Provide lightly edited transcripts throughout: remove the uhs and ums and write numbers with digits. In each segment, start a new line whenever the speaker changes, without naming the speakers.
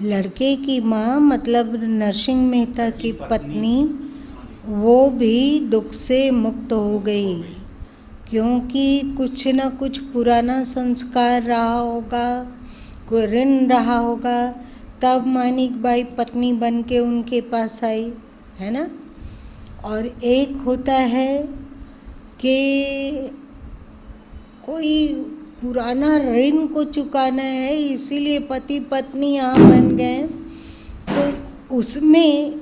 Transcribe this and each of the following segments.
लड़के की माँ मतलब नरसिंह मेहता की पत्नी, वो भी दुख से मुक्त हो गई, क्योंकि कुछ न कुछ पुराना संस्कार रहा होगा, कोई ऋण रहा होगा, तब मानिक बाई पत्नी बन के उनके पास आई, है ना। और एक होता है कि कोई पुराना ऋण को चुकाना है, इसीलिए पति पत्नी यहाँ बन गए, तो उसमें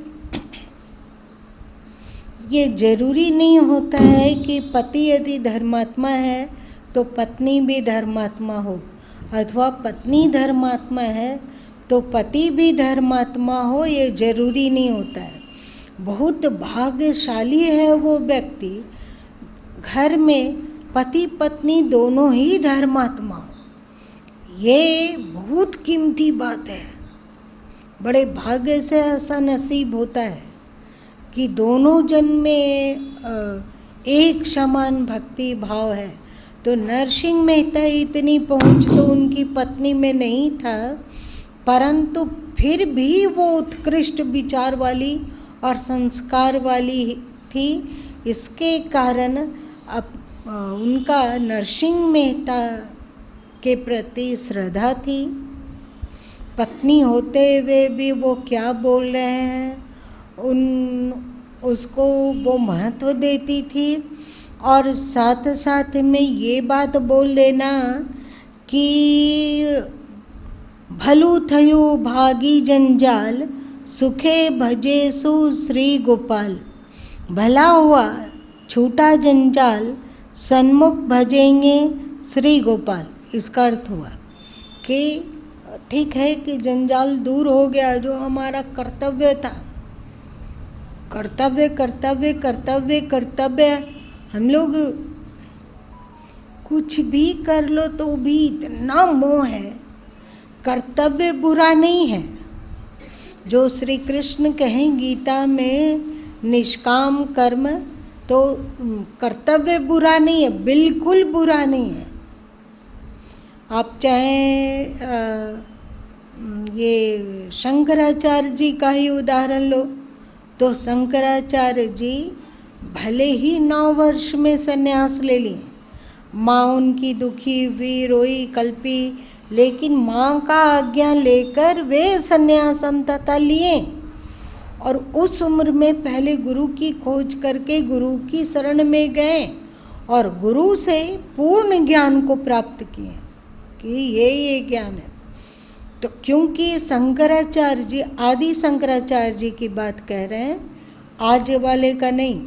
ये जरूरी नहीं होता है कि पति यदि धर्मात्मा है तो पत्नी भी धर्मात्मा हो, अथवा पत्नी धर्मात्मा है तो पति भी धर्मात्मा हो, ये जरूरी नहीं होता है। बहुत भाग्यशाली है वो व्यक्ति घर में पति पत्नी दोनों ही धर्मात्मा हो, ये बहुत कीमती बात है। बड़े भाग्य से ऐसा नसीब होता है कि दोनों जन में एक समान भक्ति भाव है। तो नरसिंह मेहता इतनी पहुंच तो उनकी पत्नी में नहीं था, परंतु फिर भी वो उत्कृष्ट विचार वाली और संस्कार वाली थी, इसके कारण अब उनका नरसिंह मेहता के प्रति श्रद्धा थी। पत्नी होते हुए भी वो क्या बोल रहे हैं उसको वो महत्व देती थी। और साथ साथ में ये बात बोल देना कि भलू थयु भागी जंजाल, सुखे भजे सु श्री गोपाल। भला हुआ छूटा जंजाल, सन्मुख भजेंगे श्री गोपाल। इसका अर्थ हुआ कि ठीक है कि जंजाल दूर हो गया, जो हमारा कर्तव्य था, कर्तव्य कर्तव्य कर्तव्य कर्तव्य, हम लोग कुछ भी कर लो तो भी इतना मोह है। कर्तव्य बुरा नहीं है, जो श्री कृष्ण कहें गीता में निष्काम कर्म, तो कर्तव्य बुरा नहीं है, बिल्कुल बुरा नहीं है। आप चाहे ये शंकराचार्य जी का ही उदाहरण लो, तो शंकराचार्य जी भले ही 9 वर्ष में संन्यास ले लिए, माँ उनकी दुखी हुई, रोई, कल्पी, लेकिन माँ का आज्ञा लेकर वे संन्यास अंततः लिए। और उस उम्र में पहले गुरु की खोज करके गुरु की शरण में गए और गुरु से पूर्ण ज्ञान को प्राप्त किए कि ये ज्ञान है। तो क्योंकि शंकराचार्य जी, आदि शंकराचार्य जी की बात कह रहे हैं, आज वाले का नहीं,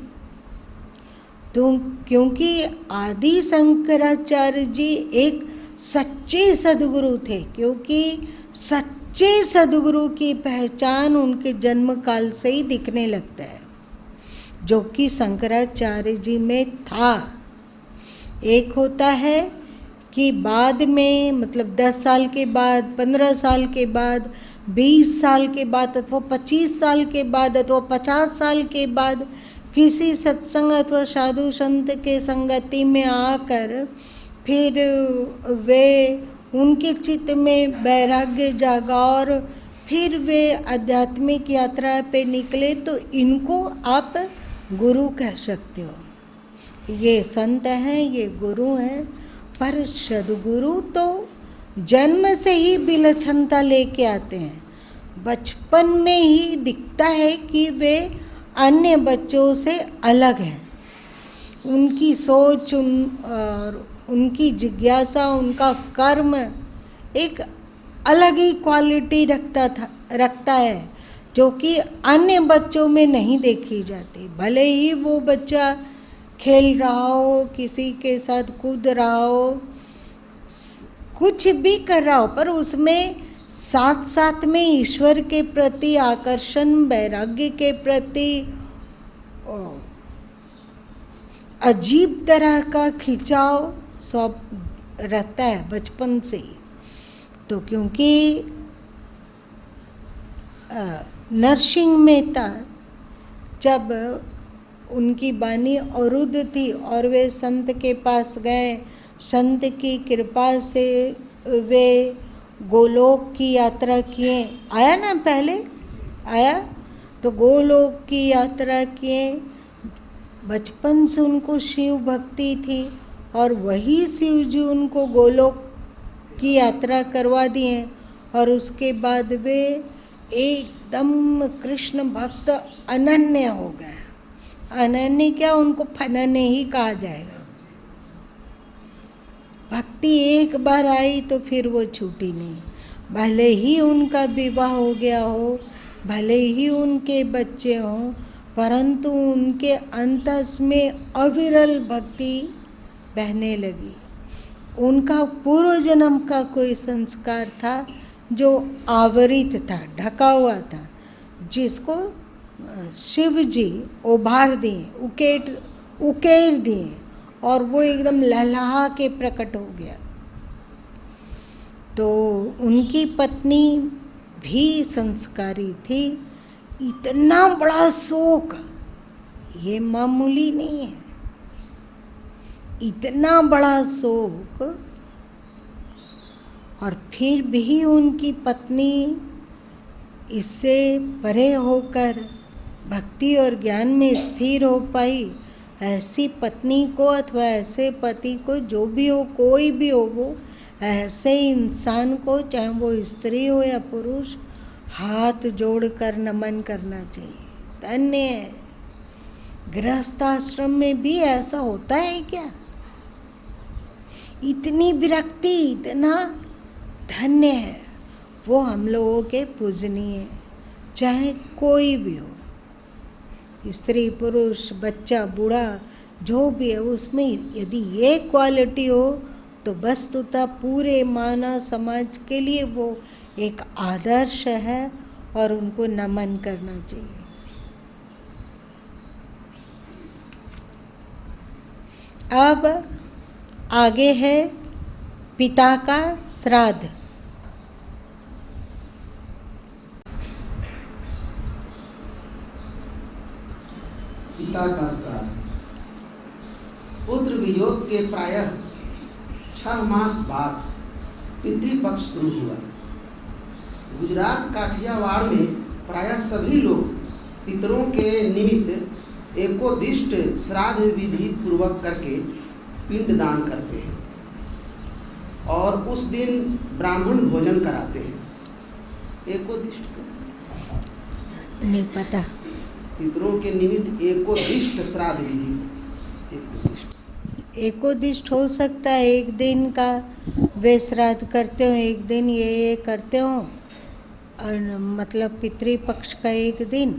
तो क्योंकि आदि शंकराचार्य जी एक सच्चे सद्गुरु थे, क्योंकि सच्चे सद्गुरु की पहचान उनके जन्म काल से ही दिखने लगता है, जो कि शंकराचार्य जी में था। एक होता है कि बाद में, मतलब 10 साल के बाद, 15 साल के बाद, 20 साल के बाद, अथवा 25 साल के बाद, अथवा 50 साल के बाद किसी सत्संग अथवा साधु संत के संगति में आकर फिर वे उनके चित्त में वैराग्य जागा और फिर वे आध्यात्मिक यात्रा पे निकले, तो इनको आप गुरु कह सकते हो। ये संत हैं, ये गुरु हैं, पर सद्गुरु तो जन्म से ही विलक्षणता लेके आते हैं। बचपन में ही दिखता है कि वे अन्य बच्चों से अलग हैं। उनकी सोच और उनकी जिज्ञासा, उनका कर्म एक अलग ही क्वालिटी रखता है, जो कि अन्य बच्चों में नहीं देखी जाती। भले ही वो बच्चा खेल रहा हो, किसी के साथ कूद रहा हो, कुछ भी कर रहा हो, पर उसमें साथ साथ में ईश्वर के प्रति आकर्षण, वैराग्य के प्रति अजीब तरह का खिंचाव सब रहता है बचपन से ही। तो क्योंकि नरसिंह मेहता जब उनकी वाणी अरुद्ध थी और वे संत के पास गए, संत की कृपा से वे गोलोक की यात्रा किए, आया ना पहले, आया तो गोलोक की यात्रा किए। बचपन से उनको शिव भक्ति थी और वही शिव जी उनको गोलोक की यात्रा करवा दिए और उसके बाद वे एकदम कृष्ण भक्त अनन्य हो गए। अनन्य क्या, उनको फनन्य ही कहा जाएगा। भक्ति एक बार आई तो फिर वो छूटी नहीं। भले ही उनका विवाह हो गया हो, भले ही उनके बच्चे हों, परंतु उनके अंतस में अविरल भक्ति बहने लगी। उनका पूर्व जन्म का कोई संस्कार था जो आवरित था, ढका हुआ था, जिसको शिव जी उभार दिए, उकेर दिए और वो एकदम लहलहा के प्रकट हो गया। तो उनकी पत्नी भी संस्कारी थी। इतना बड़ा शोक ये मामूली नहीं है, इतना बड़ा शोक, और फिर भी उनकी पत्नी इससे परे होकर भक्ति और ज्ञान में स्थिर हो पाई। ऐसी पत्नी को अथवा ऐसे पति को, जो भी हो, कोई भी हो, वो ऐसे इंसान को, चाहे वो स्त्री हो या पुरुष, हाथ जोड़कर नमन करना चाहिए। धन्य है। गृहस्थ आश्रम में भी ऐसा होता है क्या? इतनी विरक्ति, इतना धन्य है वो हम लोगों के पूजनीय, चाहे कोई भी हो, स्त्री पुरुष बच्चा बूढ़ा जो भी है, उसमें यदि ये क्वालिटी हो तो वस्तुतः पूरे मानव समाज के लिए वो एक आदर्श है और उनको नमन करना चाहिए। अब आगे है पिता का श्राद्ध।
पिता का श्राद्ध। पुत्र वियोग के प्रायः 6 मास बाद पितृपक्ष शुरू हुआ। गुजरात काठियावाड़ में प्रायः सभी लोग पितरों के निमित्त एकोदिष्ट श्राद्ध विधि पूर्वक करके पिंडदान करते हैं और उस दिन ब्राह्मण भोजन कराते हैं। एकोदिष्ट
नहीं पता।
पितरों के निमित्त एकोदिष्ट श्राद्ध विधि।
एकोदिष्ट हो सकता है एक दिन का वे श्राद्ध करते हो, एक दिन ये करते हो, और मतलब पितृपक्ष का एक दिन,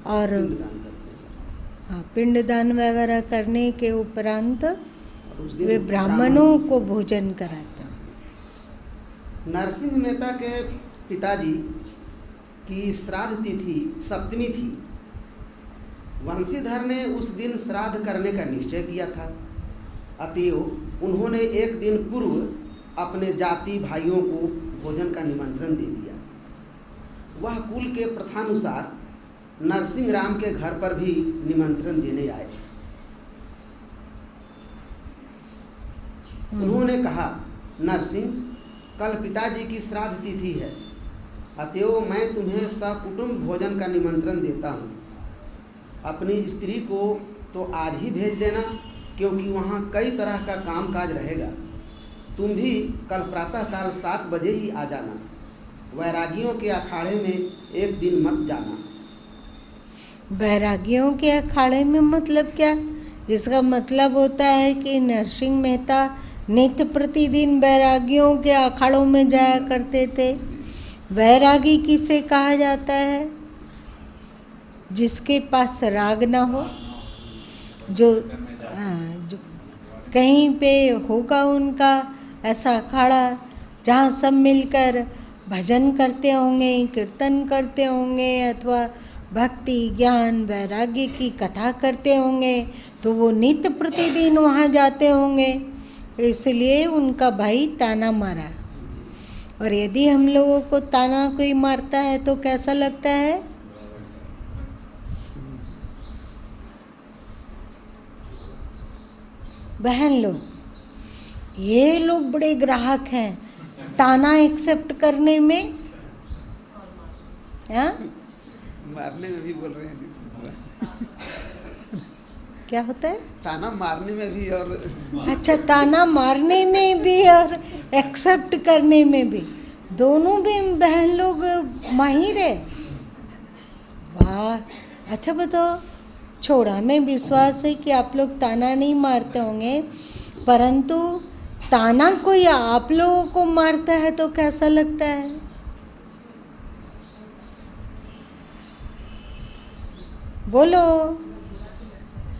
और हाँ पिंडदान वगैरह करने के उपरांत वे ब्राह्मणों को भोजन कराते हैं।
नरसिंह मेहता के पिताजी की श्राद्ध तिथि सप्तमी थी। वंशीधर ने उस दिन श्राद्ध करने का निश्चय किया था, अतएव उन्होंने एक दिन पूर्व अपने जाति भाइयों को भोजन का निमंत्रण दे दिया। वह कुल के प्रथानुसार नरसिंह राम के घर पर भी निमंत्रण देने आए। उन्होंने कहा, नरसिंह, कल पिताजी की श्राद्ध तिथि है, अतएव मैं तुम्हें सकुटुंब भोजन का निमंत्रण देता हूँ। अपनी स्त्री को तो आज ही भेज देना, क्योंकि वहाँ कई तरह का कामकाज रहेगा। तुम भी कल प्रातःकाल 7 बजे ही आ जाना। वैरागियों के अखाड़े में एक दिन मत जाना।
वैरागियों के अखाड़े में मतलब क्या? इसका मतलब होता है कि नरसिंह मेहता नित्य प्रतिदिन वैरागियों के अखाड़ों में जाया करते थे। वैरागी किसे कहा जाता है? जिसके पास राग ना हो, जो कहीं पे होगा उनका ऐसा अखाड़ा जहाँ सब मिलकर भजन करते होंगे, कीर्तन करते होंगे, अथवा भक्ति ज्ञान वैराग्य की कथा करते होंगे, तो वो नित्य प्रतिदिन वहाँ जाते होंगे। इसलिए उनका भाई ताना मारा। और यदि हम लोगों को ताना कोई मारता है तो कैसा लगता है? बहन लोग, ये लोग बड़े ग्राहक हैं, ताना एक्सेप्ट करने में, हाँ
मारने में भी बोल रहे हैं दीदी।
क्या होता है?
ताना मारने में भी और
अच्छा, ताना मारने में भी और एक्सेप्ट करने में भी, दोनों भी बहन लोग माहिर है। वाह, अच्छा बताओ, छोड़ा, हमें विश्वास है कि आप लोग ताना नहीं मारते होंगे, परंतु ताना कोई आप लोगों को मारता है तो कैसा लगता है? बोलो,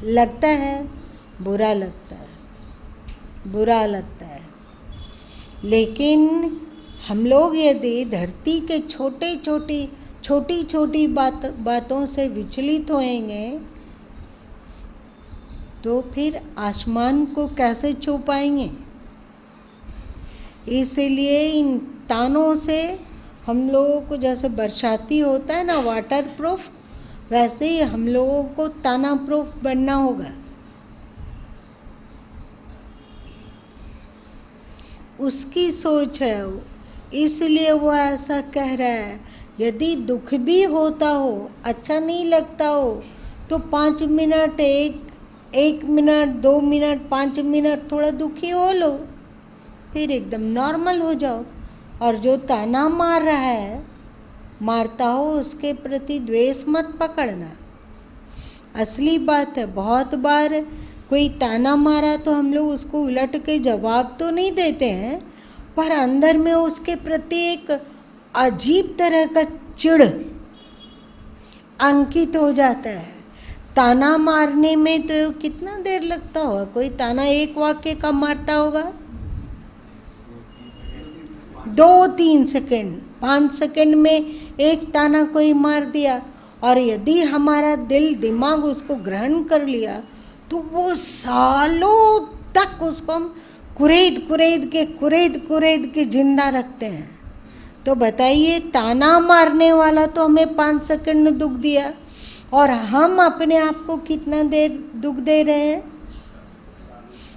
लगता है? बुरा लगता है, बुरा लगता है। लेकिन हम लोग यदि धरती के छोटी छोटी बातों से विचलित होएंगे तो फिर आसमान को कैसे छू पाएंगे? इसलिए इन तानों से हम लोगों को, जैसे बरसाती होता है ना वाटर प्रूफ, वैसे ही हम लोगों को ताना प्रूफ बनना होगा। उसकी सोच है, इसलिए वो ऐसा कह रहा है। यदि दुख भी होता हो, अच्छा नहीं लगता हो, तो 5 मिनट, एक मिनट, 2 मिनट, 5 मिनट थोड़ा दुखी हो लो, फिर एकदम नॉर्मल हो जाओ। और जो ताना मार रहा है, मारता हो, उसके प्रति द्वेष मत पकड़ना। असली बात है, बहुत बार कोई ताना मारा तो हम लोग उसको उलट के जवाब तो नहीं देते हैं, पर अंदर में उसके प्रति एक अजीब तरह का चिढ़ अंकित हो जाता है। ताना मारने में तो कितना देर लगता होगा? कोई ताना एक वाक्य का मारता होगा 2-3 सेकंड, 5 सेकंड में एक ताना कोई मार दिया। और यदि हमारा दिल दिमाग उसको ग्रहण कर लिया तो वो सालों तक उसको हम कुरेद के जिंदा रखते हैं। तो बताइए, ताना मारने वाला तो हमें 5 सेकंड में दुख दिया, और हम अपने आप को कितना देर दुख दे रहे हैं?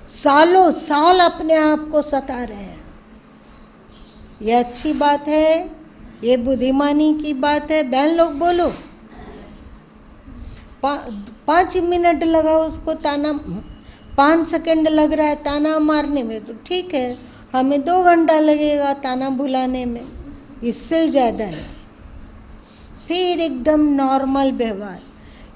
सालों साल अपने आप को सता रहे हैं। ये अच्छी बात है, ये बुद्धिमानी की बात है? बहन लोग बोलो। 5 मिनट लगा उसको ताना, 5 सेकंड लग रहा है ताना मारने में, तो ठीक है, हमें 2 घंटा लगेगा ताना भुलाने में, इससे ज़्यादा नहीं। फिर एकदम नॉर्मल व्यवहार।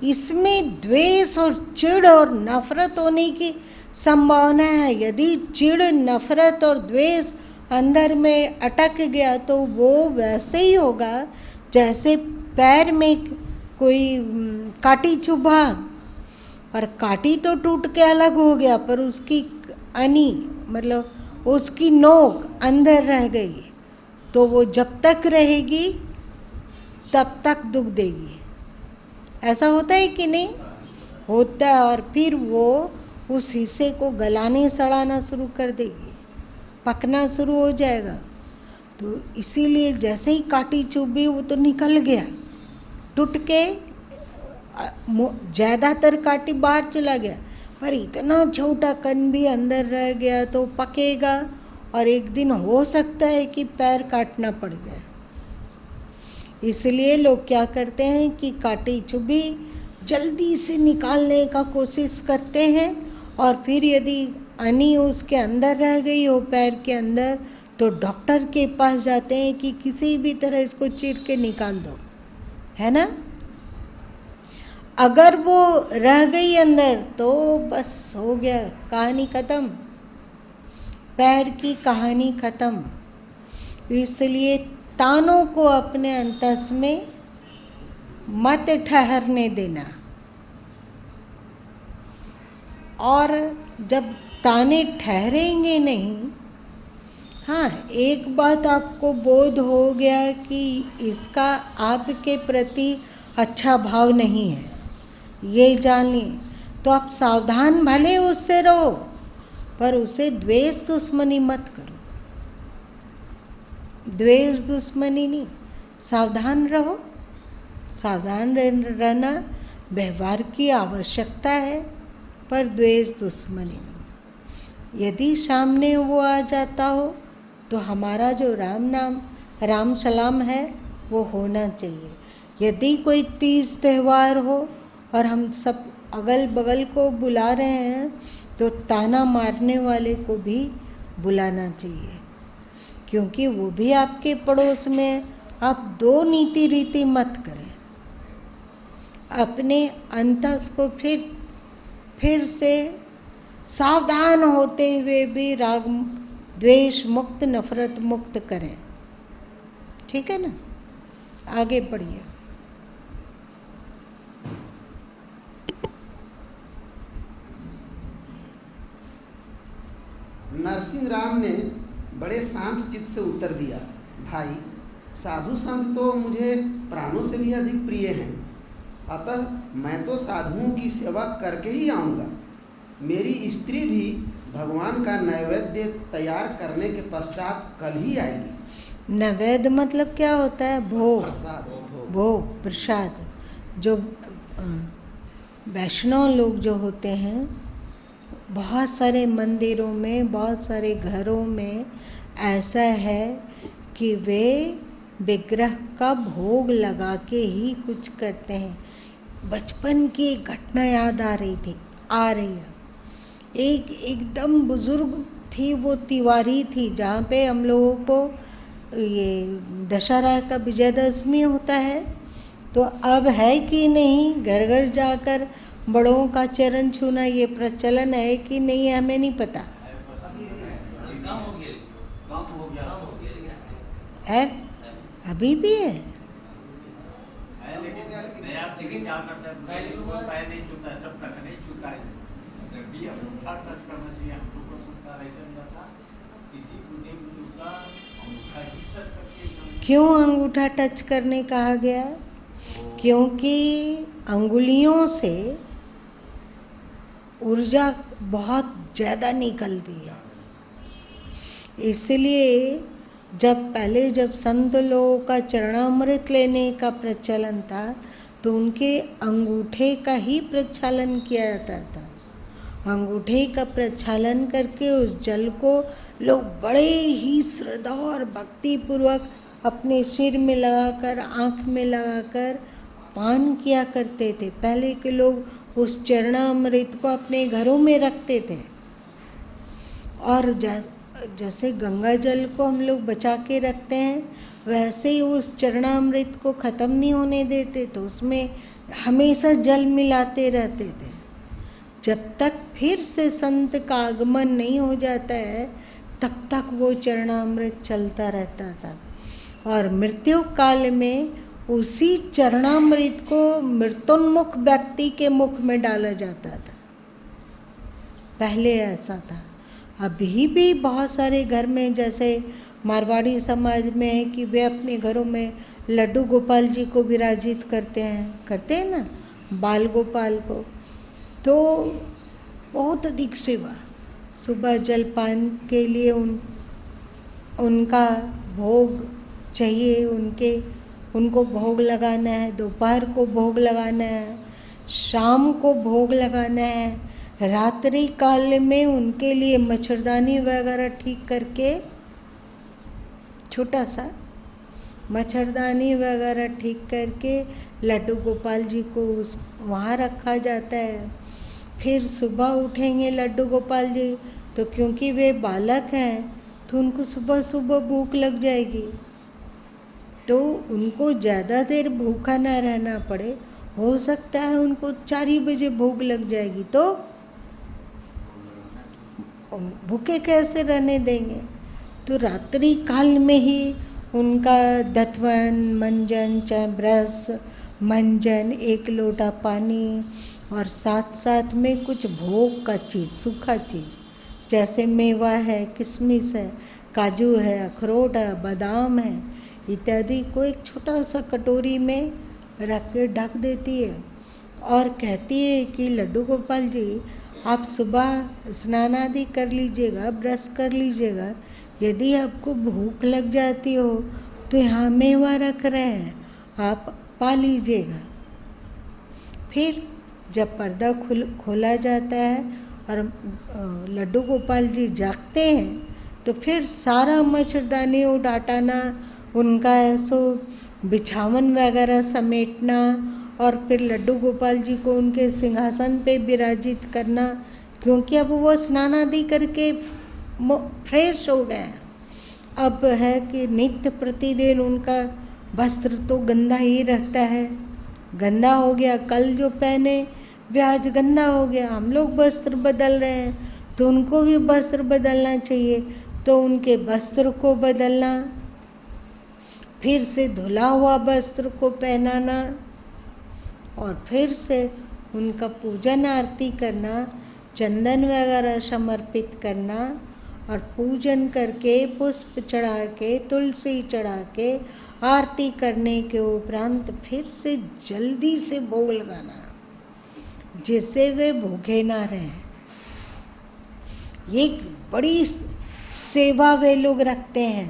इसमें द्वेष और चिढ़ और नफरत होने की संभावना है। यदि चिढ़, नफरत और द्वेष अंदर में अटक गया तो वो वैसे ही होगा जैसे पैर में कोई काटी चुभा, और काटी तो टूट के अलग हो गया, पर उसकी अनी, मतलब उसकी नोक अंदर रह गई, तो वो जब तक रहेगी तब तक दुख देगी। ऐसा होता है कि नहीं? होता है। और फिर वो उस हिस्से को गलाने सड़ाना शुरू कर देगी, पकना शुरू हो जाएगा। तो इसीलिए जैसे ही काटी चुभी वो तो निकल गया, टूट के ज़्यादातर काटी बाहर चला गया, पर इतना छोटा कण भी अंदर रह गया तो पकेगा, और एक दिन हो सकता है कि पैर काटना पड़ जाए। इसलिए लोग क्या करते हैं कि काटी चुभी जल्दी से निकालने का कोशिश करते हैं, और फिर यदि अनी उसके अंदर रह गई हो पैर के अंदर, तो डॉक्टर के पास जाते हैं कि किसी भी तरह इसको चीर के निकाल दो, है ना। अगर वो रह गई अंदर तो बस हो गया, कहानी ख़त्म, पैर की कहानी ख़त्म। इसलिए तानों को अपने अंतस में मत ठहरने देना। और जब ताने ठहरेंगे नहीं, हाँ, एक बात आपको बोध हो गया कि इसका आपके प्रति अच्छा भाव नहीं है, ये जान ली, तो आप सावधान भले उससे रहो, पर उसे द्वेष दुश्मनी मत करो। द्वेष दुश्मनी नहीं, सावधान रहो। सावधान रहना व्यवहार की आवश्यकता है, पर द्वेष दुश्मनी नहीं। यदि सामने वो आ जाता हो तो हमारा जो राम नाम राम सलाम है वो होना चाहिए। यदि कोई तीज त्यौहार हो और हम सब अगल बगल को बुला रहे हैं तो ताना मारने वाले को भी बुलाना चाहिए, क्योंकि वो भी आपके पड़ोस में। आप दो नीति रीति मत करें, अपने अंतस को फिर से सावधान होते हुए भी राग द्वेष मुक्त नफरत मुक्त करें। ठीक है ना, आगे बढ़िए।
नरसिंह राम ने बड़े शांत चित्त से उत्तर दिया, भाई साधु संत तो मुझे प्राणों से भी अधिक प्रिय हैं, अतः मैं तो साधुओं की सेवा करके ही आऊँगा। मेरी स्त्री भी भगवान का नैवेद्य तैयार करने के पश्चात कल ही आएगी।
नैवेद्य मतलब क्या होता है? भोग।
प्रसाद,
भोग प्रसाद। जो वैष्णव लोग जो होते हैं, बहुत सारे मंदिरों में, बहुत सारे घरों में ऐसा है कि वे विग्रह का भोग लगा के ही कुछ करते हैं। बचपन की एक घटना याद आ रही है। एक एकदम बुजुर्ग थी, वो तिवारी थी, जहाँ पे हम लोगों को ये दशहरा का विजयदशमी होता है। तो अब है कि नहीं, घर घर जाकर बड़ों का चरण छूना ये प्रचलन है कि नहीं, हमें नहीं पता है। अभी भी है।
लेकिन क्या करता है, पैर नहीं छूता है, सब तक नहीं छूता है। जब भी अंगूठा टच करना चाहिए, हम लोग को संस्कार ऐसा नहीं था, किसी बूढ़े बुजुर्ग का अंगूठा ही टच करके।
क्यों अंगूठा टच करने कहा गया? क्योंकि अंगुलियों से ऊर्जा बहुत ज़्यादा निकलती है। इसलिए जब संत लोगों का चरणामृत लेने का प्रचलन था तो उनके अंगूठे का ही प्रक्षालन किया जाता था। अंगूठे का प्रक्षालन करके उस जल को लोग बड़े ही श्रद्धा और भक्ति पूर्वक अपने सिर में लगाकर, आँख में लगाकर पान किया करते थे। पहले के लोग उस चरणामृत को अपने घरों में रखते थे, और जैसे गंगा जल को हम लोग बचा के रखते हैं, वैसे ही उस चरणामृत को ख़त्म नहीं होने देते, तो उसमें हमेशा जल मिलाते रहते थे। जब तक फिर से संत का आगमन नहीं हो जाता है तब तक वो चरणामृत चलता रहता था। और मृत्यु काल में उसी चरणामृत को मृत्योन्मुख व्यक्ति के मुख में डाला जाता था। पहले ऐसा था। अभी भी बहुत सारे घर में, जैसे मारवाड़ी समाज में है कि वे अपने घरों में लड्डू गोपाल जी को विराजित करते हैं ना, बाल गोपाल को। तो बहुत अधिक सेवा, सुबह जलपान के लिए उनका भोग चाहिए, उनको भोग लगाना है, दोपहर को भोग लगाना है, शाम को भोग लगाना है। रात्रि काल में उनके लिए मच्छरदानी वगैरह ठीक करके, छोटा सा मच्छरदानी वगैरह ठीक करके लड्डू गोपाल जी को वहाँ रखा जाता है। फिर सुबह उठेंगे लड्डू गोपाल जी, तो क्योंकि वे बालक हैं तो उनको सुबह सुबह भूख लग जाएगी, तो उनको ज़्यादा देर भूखा ना रहना पड़े। हो सकता है उनको 4 ही बजे भूख लग जाएगी, तो भूखे कैसे रहने देंगे। तो रात्रि काल में ही उनका दत्वन, मंजन, चाहे ब्रश, मंजन, 1 लोटा पानी, और साथ साथ में कुछ भोग का चीज़, सूखा चीज़, जैसे मेवा है, किशमिश है, काजू है, अखरोट है, बादाम है इत्यादि को एक छोटा सा कटोरी में रख के ढक देती है, और कहती है कि लड्डू गोपाल जी आप सुबह स्नान आदि कर लीजिएगा, ब्रश कर लीजिएगा, यदि आपको भूख लग जाती हो तो यहाँ मेवा रख रहे हैं, आप पा लीजिएगा। फिर जब पर्दा खोला जाता है और लड्डू गोपाल जी जागते हैं तो फिर सारा मच्छरदानी उठाना, उनका ऐसो बिछावन वगैरह समेटना और फिर लड्डू गोपाल जी को उनके सिंहासन पे विराजित करना, क्योंकि अब वो स्नान आदि करके फ्रेश हो गए हैं। अब है कि नित्य प्रतिदिन उनका वस्त्र तो गंदा ही रहता है, गंदा हो गया, कल जो पहने वे आज गंदा हो गया। हम लोग वस्त्र बदल रहे हैं तो उनको भी वस्त्र बदलना चाहिए, तो उनके वस्त्र को बदलना, फिर से धुला हुआ वस्त्र को पहनाना और फिर से उनका पूजन आरती करना, चंदन वगैरह समर्पित करना और पूजन करके पुष्प चढ़ा के तुलसी चढ़ा के आरती करने के उपरांत फिर से जल्दी से भोग लगाना, जिससे वे भूखे ना रहें। ये बड़ी सेवा वे लोग रखते हैं।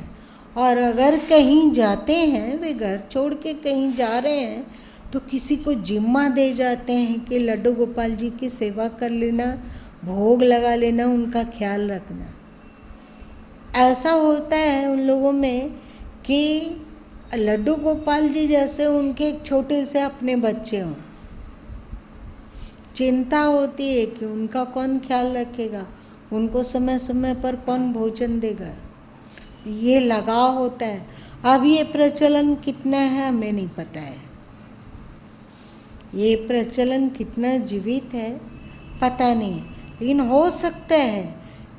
और अगर कहीं जाते हैं, वे घर छोड़ के कहीं जा रहे हैं, तो किसी को जिम्मा दे जाते हैं कि लड्डू गोपाल जी की सेवा कर लेना, भोग लगा लेना, उनका ख्याल रखना। ऐसा होता है उन लोगों में कि लड्डू गोपाल जी जैसे उनके एक छोटे से अपने बच्चे हों। चिंता होती है कि उनका कौन ख्याल रखेगा, उनको समय समय पर कौन भोजन देगा, ये लगाव होता है। अब ये प्रचलन कितना है हमें नहीं पता है, ये प्रचलन कितना जीवित है पता नहीं है, लेकिन हो सकता है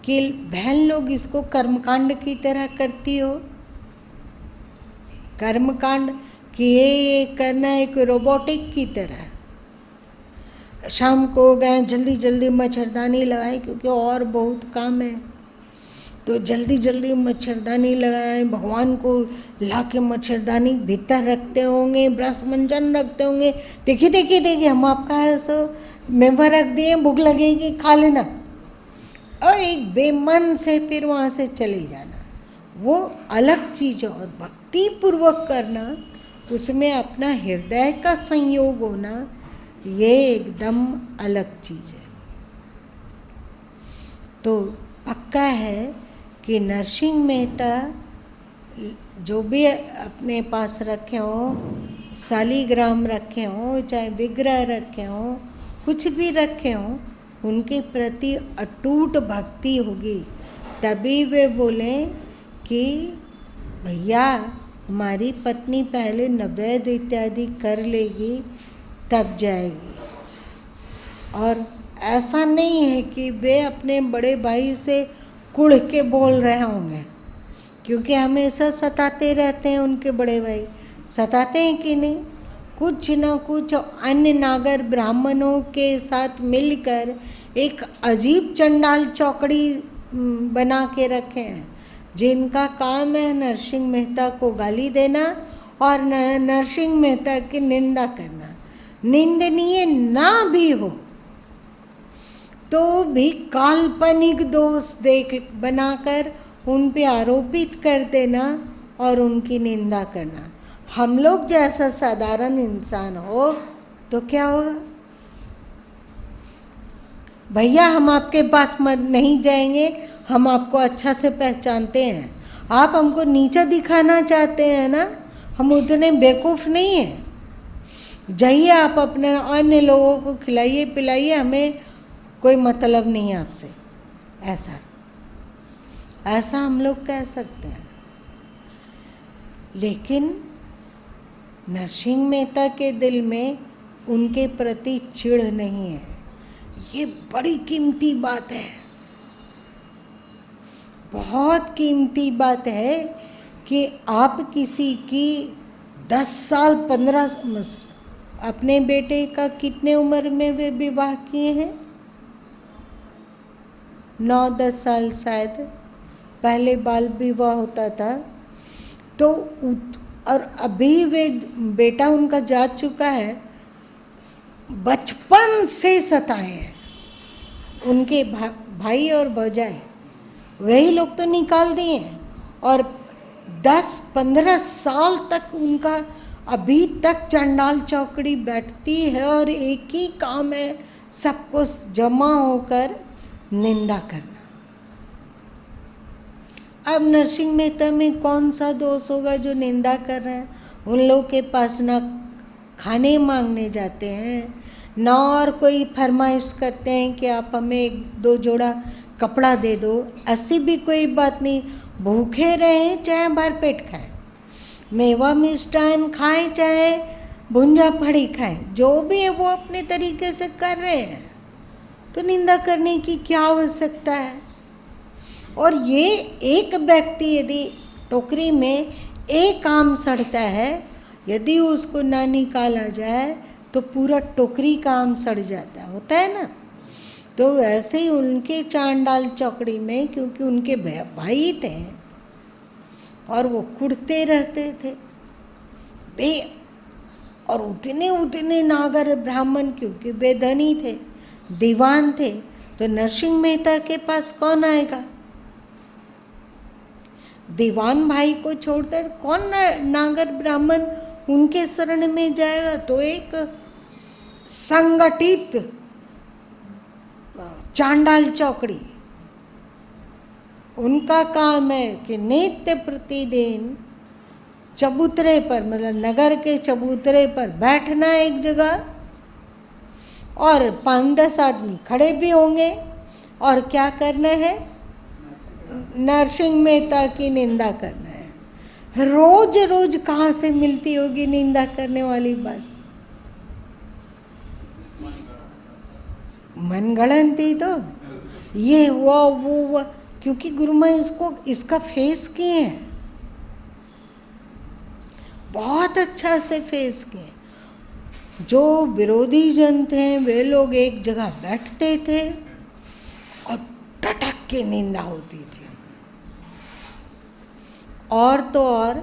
कि बहन लोग इसको कर्मकांड की तरह करती हो। कर्मकांड कि ये करना एक रोबोटिक की तरह, शाम को गए जल्दी जल्दी मच्छरदानी लगाए क्योंकि और बहुत काम है, तो जल्दी जल्दी मच्छरदानी लगाएं, भगवान को ला के मच्छरदानी भीतर रखते होंगे, ब्रश मंजन रखते होंगे, देखिए देखिए देखिए हम आपका ऐसा मेवा रख दिए, भूख लगेगी खा लेना, और एक बेमन से फिर वहाँ से चले जाना, वो अलग चीज़ है। और भक्ति पूर्वक करना, उसमें अपना हृदय का संयोग होना, ये एकदम अलग चीज़ है। तो पक्का है कि नरसिंह मेहता जो भी अपने पास रखे हों, शालिग्राम रखे हों, चाहे विग्रह रखे हों, कुछ भी रखे हों, उनके प्रति अटूट भक्ति होगी, तभी वे बोलें कि भैया हमारी पत्नी पहले नैवेद्य इत्यादि कर लेगी तब जाएगी। और ऐसा नहीं है कि वे अपने बड़े भाई से कुढ़ के बोल रहे होंगे, क्योंकि हमेशा सताते रहते हैं उनके बड़े भाई, सताते हैं कि नहीं, कुछ न कुछ अन्य नागर ब्राह्मणों के साथ मिलकर एक अजीब चंडाल चौकड़ी बना के रखे हैं, जिनका काम है नरसिंह मेहता को गाली देना और नरसिंह मेहता की निंदा करना। निंदनीय ना भी हो तो भी काल्पनिक दोष बनाकर उन पे आरोपित कर देना और उनकी निंदा करना। हम लोग जैसा साधारण इंसान हो तो क्या होगा, भैया हम आपके पास नहीं जाएंगे, हम आपको अच्छा से पहचानते हैं, आप हमको नीचा दिखाना चाहते हैं ना, हम उतने बेवकूफ़ नहीं हैं, जाइए आप अपने अन्य लोगों को खिलाइए पिलाइए, हमें कोई मतलब नहीं है आपसे। ऐसा हम लोग कह सकते हैं। लेकिन नरसिंह मेहता के दिल में उनके प्रति चिढ़ नहीं है, ये बड़ी कीमती बात है, बहुत कीमती बात है कि आप किसी की 10 साल 15 अपने बेटे का कितने उम्र में वे विवाह किए हैं, 9-10 साल शायद, पहले बाल विवाह होता था, तो और अभी वे बेटा उनका जा चुका है, बचपन से सताए हैं उनके भाई और भौजाई, वही लोग तो निकाल दिए हैं, और 10-15 साल तक उनका अभी तक चंडाल चौकड़ी बैठती है और एक ही काम है सबको जमा होकर निंदा करना। अब नरसिंह मेहता में कौन सा दोष होगा जो निंदा कर रहे हैं? उन लोग के पास ना खाने मांगने जाते हैं, ना और कोई फरमाइश करते हैं कि आप हमें 1-2 जोड़ा कपड़ा दे दो। ऐसी भी कोई बात नहीं। भूखे रहें चाहे भरपेट खाएं, मेवा मिष्टान खाएं चाहे भुंजा फड़ी खाएं, जो भी है वो अपने तरीके से कर रहे हैं, तो निंदा करने की क्या आवश्यकता है? और ये एक व्यक्ति यदि टोकरी में एक आम सड़ता है, यदि उसको ना निकाला जाए तो पूरा टोकरी का आम सड़ जाता है, होता है ना। तो वैसे ही उनके चांडाल चौकड़ी में, क्योंकि उनके भाई थे और वो कुड़ते रहते थे और उतने नागर ब्राह्मण, क्योंकि बेधनी थे, दीवान थे, तो नरसिंह मेहता के पास कौन आएगा? दीवान भाई को छोड़कर कौन नागर ब्राह्मण उनके शरण में जाएगा? तो एक संगठित चांडाल चौकड़ी, उनका काम है कि नित्य प्रतिदिन चबूतरे पर, मतलब नगर के चबूतरे पर बैठना एक जगह, और 5-10 आदमी खड़े भी होंगे, और क्या करना है? नरसिंह मेहता की निंदा करना है। रोज रोज कहाँ से मिलती होगी निंदा करने वाली बात? मनगढ़ंत तो ये हुआ वो हुआ, क्योंकि गुरु माँ इसका फेस किए हैं, बहुत अच्छा से फेस किए। जो विरोधी जन थे वे लोग एक जगह बैठते थे और टटक के निंदा होती थी। और तो और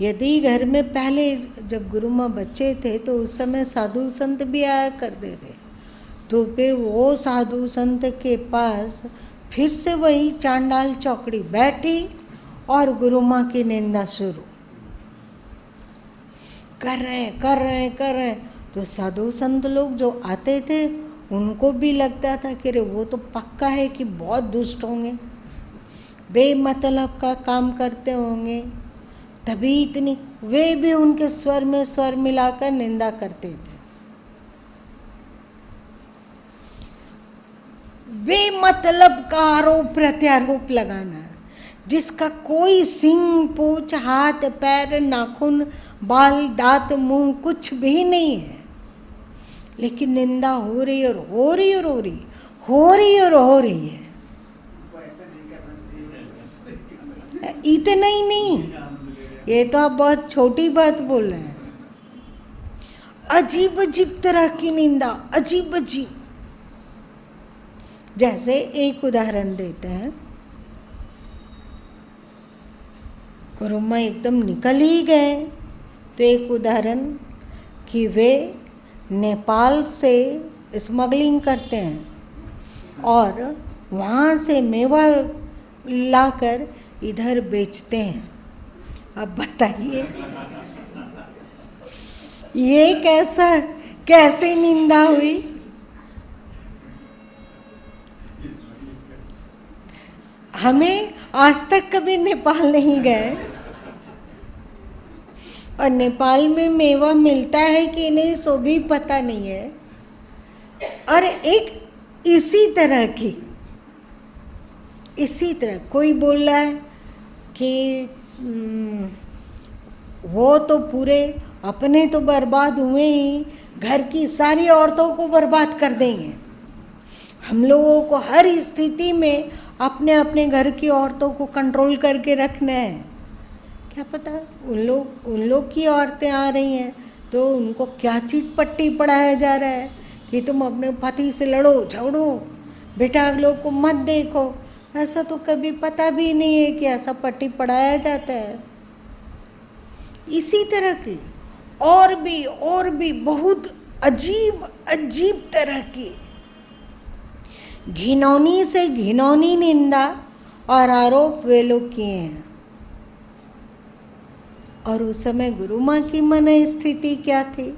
यदि घर में पहले जब गुरु माँ बच्चे थे तो उस समय साधु संत भी आया करते थे, तो फिर वो साधु संत के पास फिर से वही चांडाल चौकड़ी बैठी और गुरु माँ की निंदा शुरू कर रहे हैं। तो साधु संत लोग जो आते थे उनको भी लगता था कि रे वो तो पक्का है कि बहुत दुष्ट होंगे, बेमतलब का काम करते होंगे, तभी इतनी, वे भी उनके स्वर में स्वर मिलाकर निंदा करते थे। बेमतलब का आरोप प्रत्यारोप लगाना, जिसका कोई सिंग पूंछ हाथ पैर नाखून बाल दांत मुंह कुछ भी नहीं है, लेकिन निंदा हो रही और हो रही और हो रही, हो रही और हो रही है। इतना ही नहीं, ये तो आप बहुत छोटी बात बोल रहे हैं। अजीब अजीब तरह की निंदा, अजीब अजीब। जैसे एक उदाहरण देते हैं, गुरु माँ एकदम निकल ही गए, तो एक उदाहरण कि वे नेपाल से स्मगलिंग करते हैं और वहाँ से मेवा लाकर इधर बेचते हैं। अब बताइए ये कैसे निंदा हुई? हमें आज तक कभी नेपाल नहीं गए और नेपाल में मेवा मिलता है कि नहीं सो भी पता नहीं है। और एक इसी तरह कोई बोल रहा है कि वो तो पूरे अपने तो बर्बाद हुए ही, घर की सारी औरतों को बर्बाद कर देंगे। हम लोगों को हर स्थिति में अपने अपने घर की औरतों को कंट्रोल करके रखना है। क्या पता उन लोग की औरतें आ रही हैं तो उनको क्या चीज़ पट्टी पढ़ाया जा रहा है कि तुम अपने पति से लड़ो झगड़ो, बेटा लोग को मत देखो। ऐसा तो कभी पता भी नहीं है कि ऐसा पट्टी पढ़ाया जाता है। इसी तरह की और भी बहुत अजीब तरह की घिनौनी से घिनौनी निंदा और आरोप वे लोग किए हैं। और उस समय गुरु माँ की मन स्थिति क्या थी?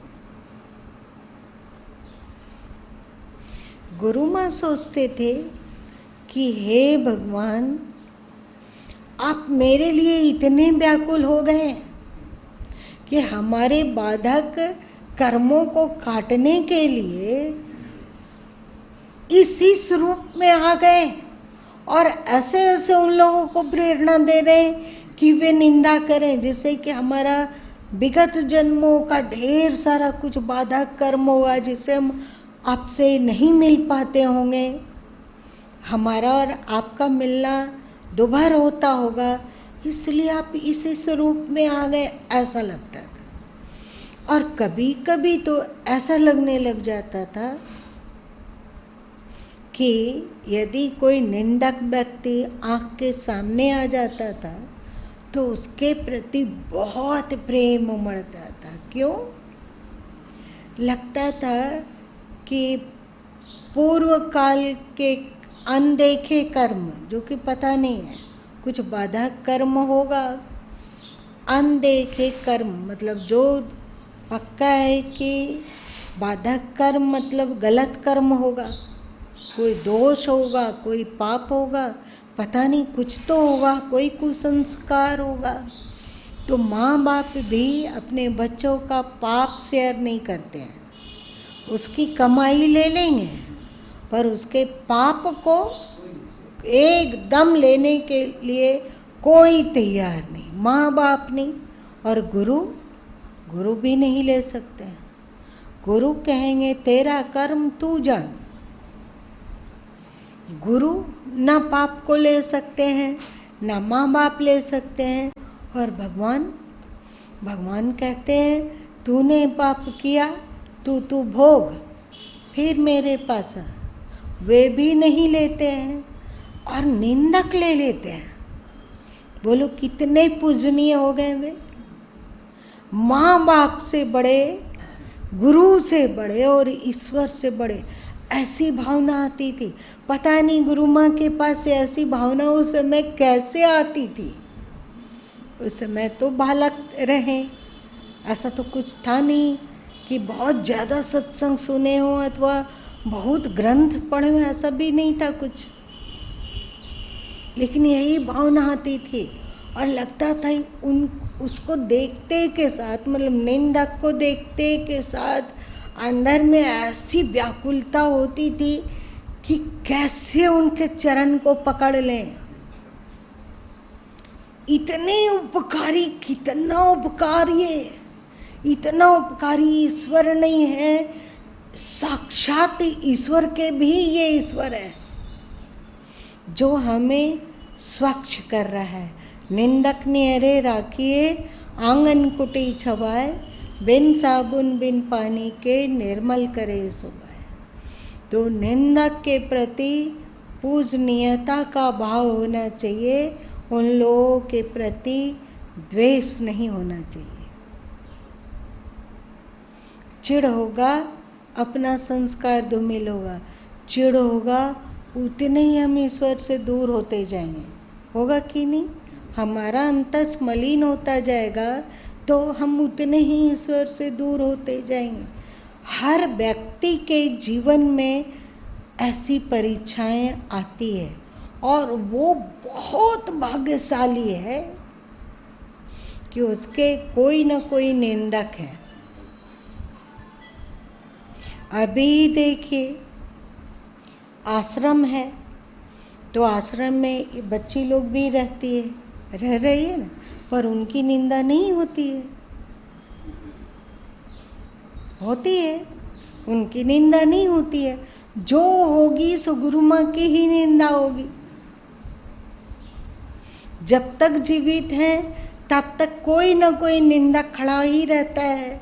गुरु माँ सोचते थे कि हे भगवान, आप मेरे लिए इतने व्याकुल हो गए कि हमारे बाधक कर्मों को काटने के लिए इस रूप में आ गए और ऐसे ऐसे उन लोगों को प्रेरणा दे रहे हैं कि वे निंदा करें, जिससे कि हमारा विगत जन्मों का ढेर सारा कुछ बाधक कर्म हुआ जिससे हम आपसे नहीं मिल पाते होंगे, हमारा और आपका मिलना दोबार होता होगा, इसलिए आप इस रूप में आ गए, ऐसा लगता था। और कभी कभी तो ऐसा लगने लग जाता था कि यदि कोई निंदक व्यक्ति आँख के सामने आ जाता था तो उसके प्रति बहुत प्रेम उमड़ता था। क्यों? लगता था कि पूर्व काल के अनदेखे कर्म, जो कि पता नहीं है, कुछ बाधक कर्म होगा, अनदेखे कर्म मतलब जो पक्का है कि बाधक कर्म मतलब गलत कर्म होगा, कोई दोष होगा, कोई पाप होगा, पता नहीं कुछ तो होगा, कोई कुसंस्कार होगा। तो माँ बाप भी अपने बच्चों का पाप शेयर नहीं करते हैं, उसकी कमाई ले लेंगे पर उसके पाप को एकदम लेने के लिए कोई तैयार नहीं, माँ बाप नहीं और गुरु भी नहीं ले सकते हैं। गुरु कहेंगे तेरा कर्म तू जान। गुरु न पाप को ले सकते हैं, न माँ बाप ले सकते हैं, और भगवान कहते हैं तूने पाप किया तू भोग, फिर मेरे पास आ। वे भी नहीं लेते हैं और निंदक ले लेते हैं। बोलो कितने पूजनीय हो गए वे, माँ बाप से बड़े, गुरु से बड़े और ईश्वर से बड़े, ऐसी भावना आती थी। पता नहीं गुरु माँ के पास से ऐसी भावना उस समय कैसे आती थी। उस समय तो बालक रहे, ऐसा तो कुछ था नहीं कि बहुत ज़्यादा सत्संग सुने हो अथवा बहुत ग्रंथ पढ़े हो, ऐसा भी नहीं था कुछ। लेकिन यही भावना आती थी और लगता था उसको देखते के साथ, मतलब निंदक को देखते के साथ अंदर में ऐसी व्याकुलता होती थी कि कैसे उनके चरण को पकड़ लें। इतने उपकारी, कितना उपकारी है, इतना उपकारी ईश्वर नहीं है, साक्षात ईश्वर के भी ये ईश्वर है जो हमें स्वच्छ कर रहा है। निंदक नियरे राखिए आंगन कुटी छवाए, बिन साबुन बिन पानी के निर्मल करे सुबाए। तो निंदक के प्रति पूजनीयता का भाव होना चाहिए, उन लोगों के प्रति द्वेष नहीं होना चाहिए। चिढ़ होगा अपना संस्कार धूमिल होगा, चिढ़ होगा उतने ही हम ईश्वर से दूर होते जाएंगे। होगा कि नहीं? हमारा अंतस मलिन होता जाएगा तो हम उतने ही ईश्वर से दूर होते जाएंगे। हर व्यक्ति के जीवन में ऐसी परीक्षाएं आती है और वो बहुत भाग्यशाली है कि उसके कोई न कोई निंदक है। अभी देखिए आश्रम है तो आश्रम में बच्ची लोग भी रहती है, रह रही है ना, पर उनकी निंदा नहीं होती है। होती है, उनकी निंदा नहीं होती है। जो होगी सो गुरु माँ की ही निंदा होगी। जब तक जीवित हैं तब तक कोई न कोई निंदक खड़ा ही रहता है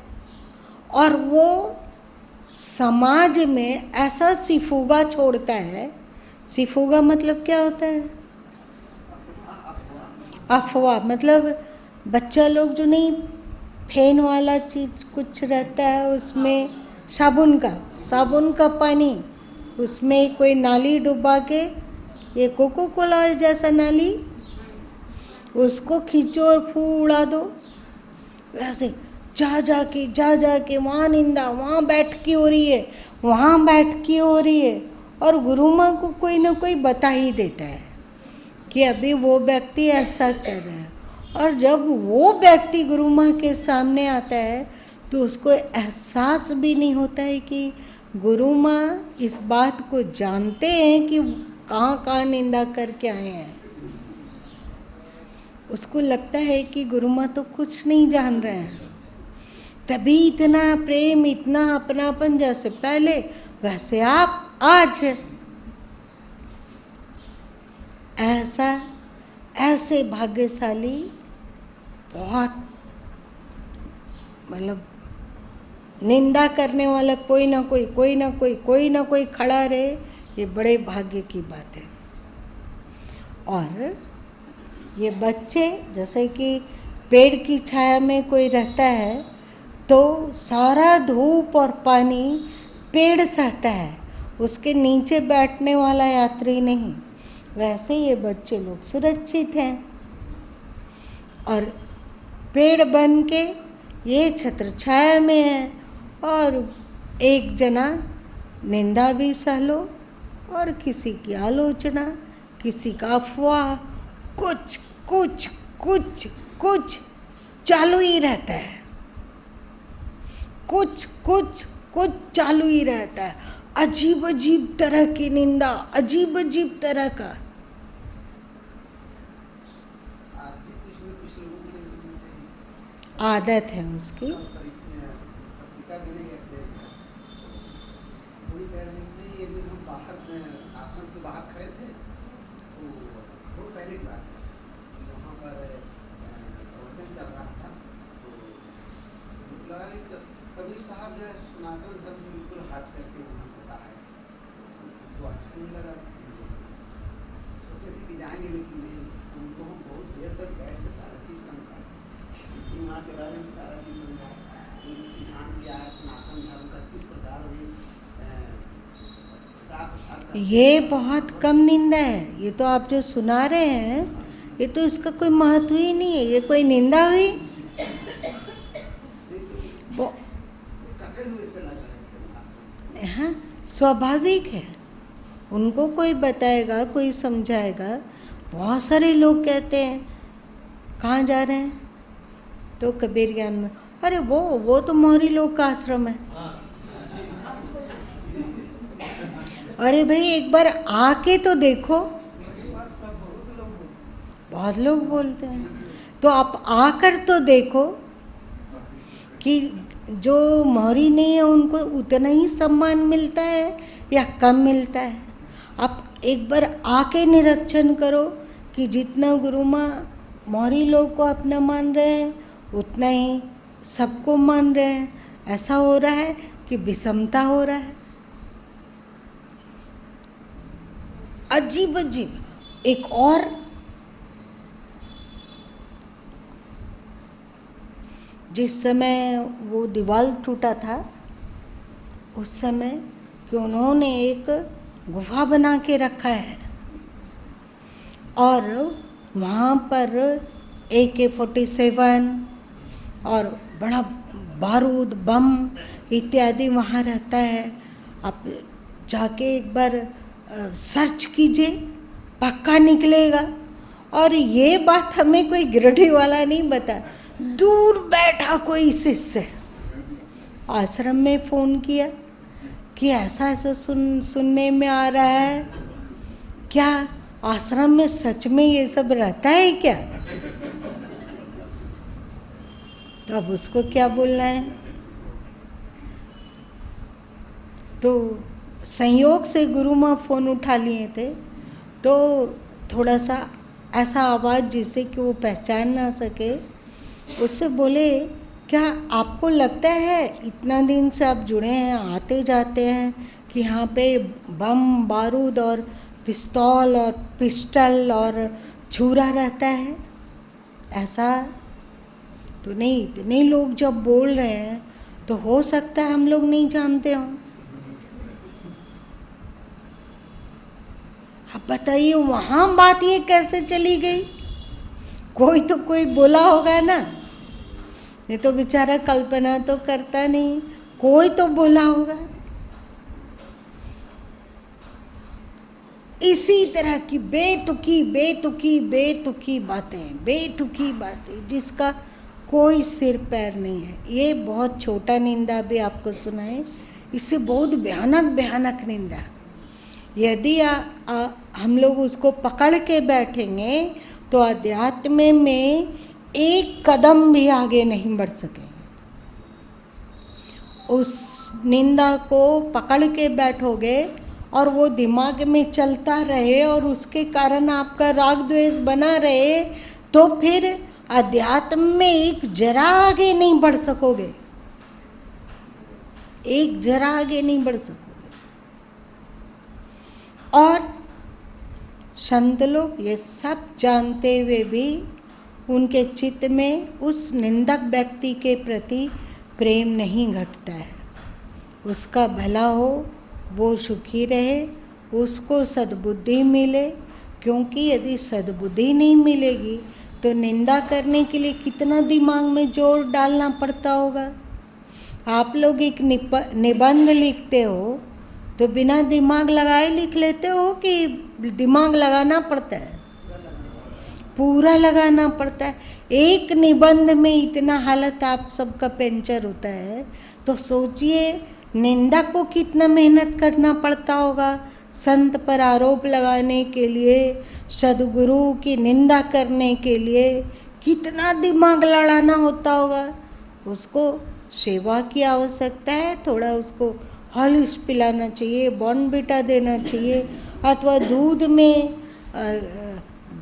और वो समाज में ऐसा सिफुगा छोड़ता है। सिफुगा मतलब क्या होता है? अफवाह, मतलब बच्चा लोग जो नहीं, फेन वाला चीज़ कुछ रहता है उसमें, साबुन का पानी, उसमें कोई नाली डुबा के, ये कोको कोला जैसा नाली, उसको खींचो और फू उड़ा दो। वैसे जा के वहाँ निंदा, वहाँ बैठकी हो रही है, वहाँ बैठकी हो रही है, और गुरु माँ को कोई ना कोई बता ही देता है कि अभी वो व्यक्ति ऐसा कर रहा है, और जब वो व्यक्ति गुरु माँ के सामने आता है तो उसको एहसास भी नहीं होता है कि गुरु माँ इस बात को जानते हैं कि कहाँ कहाँ निंदा करके आए हैं। उसको लगता है कि गुरु माँ तो कुछ नहीं जान रहे हैं। तभी इतना प्रेम, इतना अपनापन, जैसे पहले वैसे आप आज। ऐसे भाग्यशाली बहुत, मतलब निंदा करने वाला कोई ना कोई खड़ा रहे, ये बड़े भाग्य की बात है। और ये बच्चे, जैसे कि पेड़ की छाया में कोई रहता है तो सारा धूप और पानी पेड़ सहता है, उसके नीचे बैठने वाला यात्री नहीं। वैसे ये बच्चे लोग सुरक्षित हैं और पेड़ बन के ये छत्र छाया में है, और एक जना निंदा भी सह लो और किसी की आलोचना, किसी का अफवाह, कुछ चालू ही रहता है। कुछ चालू ही रहता है। अजीब अजीब तरह की निंदा, अजीब अजीब तरह का। आदत है उसकी।
आश्रम के बाहर खड़े थे, तो बहुत पहले की बात है, वहाँ पर प्रवचन चल रहा था, तो लगा कि कबीर साहब जो है सनातन धर्म से बिल्कुल हट करके वहाँ होता है, तो अच्छा नहीं लगा। सोचे थे कि जाएंगे, लेकिन नहीं, उनको हम बहुत देर तक बैठ के सारा चीज़ समझा, वहाँ के बारे में सारा चीज़ समझा, उनका सिद्धांत क्या है, सनातन धर्म का किस प्रकार वे
ये बहुत कम निंदा है। ये तो आप जो सुना रहे हैं, ये तो इसका कोई महत्व ही नहीं है। ये कोई निंदा हुई? हाँ, स्वाभाविक है। उनको कोई बताएगा, कोई समझाएगा। बहुत सारे लोग कहते हैं कहाँ जा रहे हैं, तो कबीर ज्ञान में। अरे वो तो मौरी लोग का आश्रम है। अरे भाई एक बार आके तो देखो। बहुत लोग बोलते हैं, तो आप आकर तो देखो कि जो मौरी नहीं है उनको उतना ही सम्मान मिलता है या कम मिलता है। आप एक बार आके निरीक्षण करो कि जितना गुरु माँ मौरी लोग को अपना मान रहे हैं, उतना ही सबको मान रहे हैं। ऐसा हो रहा है कि विषमता हो रहा है। अजीब अजीब। एक और, जिस समय वो दीवार टूटा था, उस समय कि उन्होंने एक गुफा बना के रखा है, और वहाँ पर AK-47 और बड़ा बारूद, बम इत्यादि वहाँ रहता है। आप जाके एक बार सर्च कीजिए, पक्का निकलेगा। और ये बात हमें कोई गिरडी वाला नहीं बता, दूर बैठा कोई शिष्य आश्रम में फ़ोन किया कि ऐसा ऐसा सुनने में आ रहा है, क्या आश्रम में सच में ये सब रहता है क्या? तो अब उसको क्या बोलना है? तो संयोग से गुरु माँ फ़ोन उठा लिए थे, तो थोड़ा सा ऐसा आवाज़ जिससे कि वो पहचान ना सके, उससे बोले, क्या आपको लगता है इतना दिन से आप जुड़े हैं, आते जाते हैं, कि यहाँ पे बम, बारूद और पिस्तौल और पिस्टल और छुरा रहता है? ऐसा तो नहीं। इतने लोग जब बोल रहे हैं तो हो सकता है हम लोग नहीं जानते हों। अब बताइए वहाँ बात ये कैसे चली गई? कोई बोला होगा ना, ये तो बेचारा कल्पना तो करता नहीं, कोई तो बोला होगा। इसी तरह की बेतुकी बेतुकी बेतुकी बातें जिसका कोई सिर पैर नहीं है। ये बहुत छोटा निंदा भी आपको सुनाए, इससे बहुत भयानक निंदा। यदि हम लोग उसको पकड़ के बैठेंगे तो अध्यात्म में एक कदम भी आगे नहीं बढ़ सकेंगे। उस निंदा को पकड़ के बैठोगे और वो दिमाग में चलता रहे और उसके कारण आपका राग द्वेष बना रहे, तो फिर अध्यात्म में एक जरा आगे नहीं बढ़ सकोगे, एक जरा आगे नहीं बढ़ सकोगे। और संत लोग ये सब जानते हुए भी उनके चित्त में उस निंदक व्यक्ति के प्रति प्रेम नहीं घटता है। उसका भला हो, वो सुखी रहे, उसको सद्बुद्धि मिले, क्योंकि यदि सद्बुद्धि नहीं मिलेगी तो निंदा करने के लिए कितना दिमाग में जोर डालना पड़ता होगा। आप लोग एक निबंध लिखते हो तो बिना दिमाग लगाए लिख लेते हो कि दिमाग लगाना पड़ता है? पूरा लगाना पड़ता है। एक निबंध में इतना हालत आप सबका पंचर होता है, तो सोचिए निंदा को कितना मेहनत करना पड़ता होगा। संत पर आरोप लगाने के लिए, सदगुरु की निंदा करने के लिए कितना दिमाग लड़ाना होता होगा। उसको सेवा की आवश्यकता है, थोड़ा उसको हॉर्लिक्स पिलाना चाहिए, बॉर्नविटा देना चाहिए, अथवा दूध में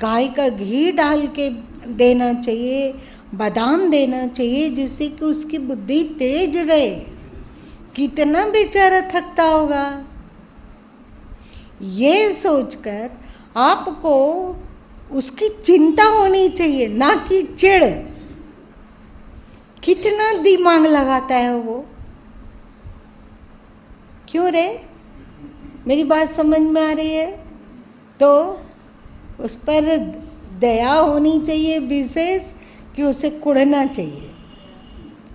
गाय का घी डाल के देना चाहिए, बादाम देना चाहिए, जिससे कि उसकी बुद्धि तेज रहे। कितना बेचारा थकता होगा। ये सोचकर आपको उसकी चिंता होनी चाहिए, ना कि चिढ़। कितना दिमाग लगाता है वो। क्यों रे? मेरी बात समझ में आ रही है? तो उस पर दया होनी चाहिए विशेष, कि उसे कुढ़ना चाहिए,